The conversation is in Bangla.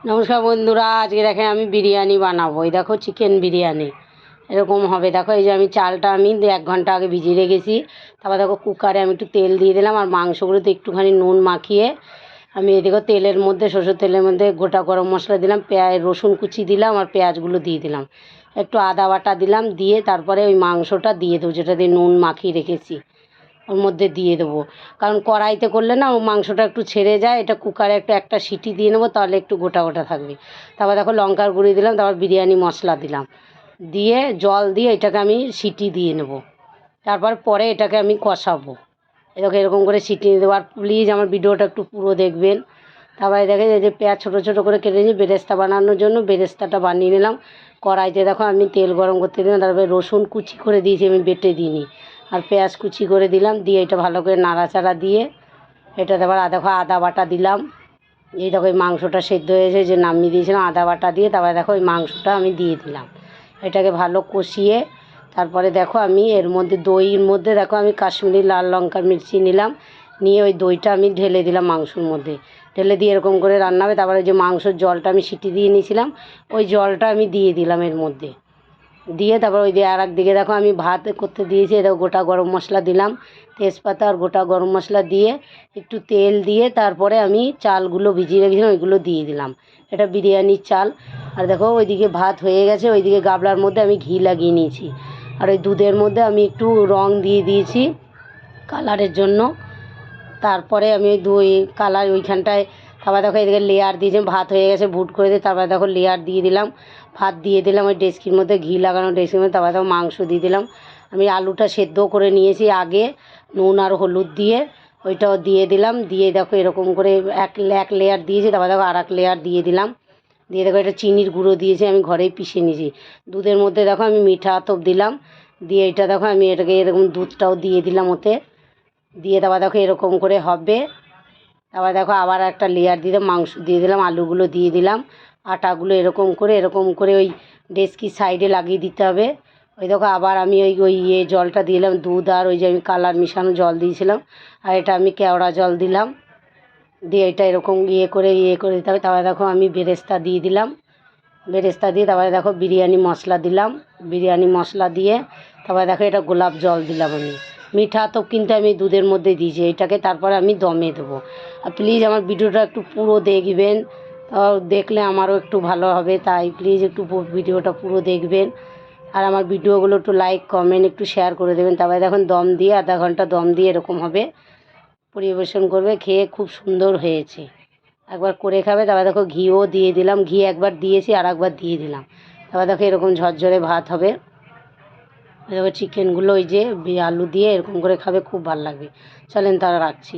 নমস্কার বন্ধুরা, আজকে দেখেন আমি বিরিয়ানি বানাবো। এই দেখো চিকেন বিরিয়ানি এরকম হবে। দেখো এই যে আমি চালটা আমি 1 ঘন্টা আগে ভিজিয়ে রেখেছি। তারপর দেখো কুকারে আমি একটু তেল দিয়ে দিলাম, আর মাংসগুলোতে একটুখানি নুন মাখিয়ে আমি এদিকে তেলের মধ্যে, সরষের তেলের মধ্যে গোটা গরম মশলা দিলাম, রসুন কুচি দিলাম, আর পেঁয়াজগুলো দিয়ে দিলাম, একটু আদা বাটা দিলাম, দিয়ে তারপরে ওই মাংসটা দিয়ে দেবো, যেটা দিয়ে নুন মাখিয়ে রেখেছি ওর মধ্যে দিয়ে দেবো। কারণ কড়াইতে করলে না ও মাংসটা একটু ছেড়ে যায়, এটা কুকারে একটা সিটি দিয়ে নেবো, তাহলে একটু গোটা গোটা থাকবে। তারপর দেখো লঙ্কার গুঁড়ি দিলাম, তারপর বিরিয়ানি মশলা দিলাম, দিয়ে জল দিয়ে এটাকে আমি সিটি দিয়ে নেবো। তারপর পরে এটাকে আমি কষাবো। এটাকে এরকম করে সিটি দিয়ে দেবো। আর প্লিজ আমার ভিডিওটা একটু পুরো দেখবেন। তারপরে দেখে যে পেঁয়াজ ছোটো ছোটো করে কেটে নিয়েছি বেরেস্তা বানানোর জন্য, বেরেস্তাটা বানিয়ে নিলাম। কড়াইতে দেখো আমি তেল গরম করতে দিলাম, তারপরে রসুন কুচি করে দিয়েছি, আমি বেটে দিইনি, আর পেঁয়াজ কুচি করে দিলাম, দিয়ে এটা ভালো করে নাড়াচাড়া দিয়ে এটাতে আবার দেখো আদা বাটা দিলাম। এই দেখো এই মাংসটা সেদ্ধ হয়েছে যে নামিয়ে দিয়েছিলাম, আদা বাটা দিয়ে তারপরে দেখো ওই মাংসটা আমি দিয়ে দিলাম। এটাকে ভালো কষিয়ে তারপরে দেখো আমি এর মধ্যে দইয়ের মধ্যে দেখো আমি কাশ্মীরি লাল লঙ্কার মির্চি নিলাম, নিয়ে ওই দইটা আমি ঢেলে দিলাম মাংসর মধ্যে, ঢেলে দিয়ে এরকম করে রান্না হবে। তারপরে যে মাংসর জলটা আমি সিটি দিয়ে নিয়েছিলাম ওই জলটা আমি দিয়ে দিলাম এর মধ্যে, দিয়ে তারপর ওই দিয়ে আর একদিকে দেখো আমি ভাত করতে দিয়েছি। দেখো গোটা গরম মশলা দিলাম, তেজপাতা আর গোটা গরম মশলা দিয়ে একটু তেল দিয়ে তারপরে আমি চালগুলো ভিজিয়ে রেখেছিলাম ওইগুলো দিয়ে দিলাম। এটা বিরিয়ানির চাল। আর দেখো ওইদিকে ভাত হয়ে গেছে, ওইদিকে গাবলার মধ্যে আমি ঘি লাগিয়ে নিয়েছি, আর ওই দুধের মধ্যে আমি একটু রং দিয়ে দিয়েছি কালারের জন্য। তারপরে আমি ওই দই কালার ওইখানটায় তারপর দেখো এদিকে লেয়ার দিয়েছি, ভাত হয়ে গেছে বুট করে দিয়ে তারপরে দেখো লেয়ার দিয়ে দিলাম, ভাত দিয়ে দিলাম ওই ডেচকির মধ্যে, ঘি লাগানো ডেচকির মধ্যে। তারপরে দেখো মাংস দিয়ে দিলাম। আমি আলুটা সেদ্ধ করে নিয়েছি আগে নুন আর হলুদ দিয়ে, ওইটাও দিয়ে দিলাম, দিয়ে দেখো এরকম করে এক লেয়ার দিয়েছি। তারপর দেখো আর এক লেয়ার দিয়ে দিলাম, দিয়ে দেখো এটা চিনির গুঁড়ো দিয়েছি, আমি ঘরেই পিষে নিয়েছি। দুধের মধ্যে দেখো আমি মিঠা আতপ দিলাম, দিয়ে এটা দেখো আমি এটাকে এরকম দুধটাও দিয়ে দিলাম ওতে, দিয়ে তারপর দেখো এরকম করে হবে। তারপর দেখো আবার একটা লেয়ার দিয়ে মাংস দিয়ে দিলাম, আলুগুলো দিয়ে দিলাম, আটাগুলো এরকম করে ওই ডেস্কির সাইডে লাগিয়ে দিতে হবে। ওই দেখো আবার আমি ওই জলটা দিলাম, দুধ আর ওই যে আমি কালার মিশানো জল দিয়েছিলাম, আর এটা আমি কেওড়া জল দিলাম, দিয়ে এটা এরকম করে দিতে হবে। তারপরে দেখো আমি বেরেস্তা দিয়ে দিলাম, বেরেস্তা দিয়ে তারপরে দেখো বিরিয়ানি মশলা দিলাম, বিরিয়ানি মশলা দিয়ে তারপরে দেখো এটা গোলাপ জল দিলাম আমি, মিঠা তো কিন্তু আমি দুধের মধ্যে দিয়েছি এটাকে। তারপরে আমি দমে দেবো। আর প্লিজ আমার ভিডিওটা একটু পুরো দেখবেন, দেখলে আমারও একটু ভালো হবে, তাই প্লিজ একটু ভিডিওটা পুরো দেখবেন, আর আমার ভিডিওগুলো একটু লাইক কমেন্ট একটু শেয়ার করে দেবেন। তারপরে দেখুন দম দিয়ে আধা ঘন্টা দম দিয়ে এরকম হবে, পরিবেশন করবে। খেয়ে খুব সুন্দর হয়েছে, একবার করে খাবে। তারপর দেখো ঘিও দিয়ে দিলাম, ঘি একবার দিয়েছি আর একবার দিয়ে দিলাম। তারপর দেখো এরকম ঝরঝরে ভাত হবে। দেখো চিকেনগুলো ওই যে আলু দিয়ে এরকম করে খাবে, খুব ভালো লাগবে। চলেন তারা রাখছি।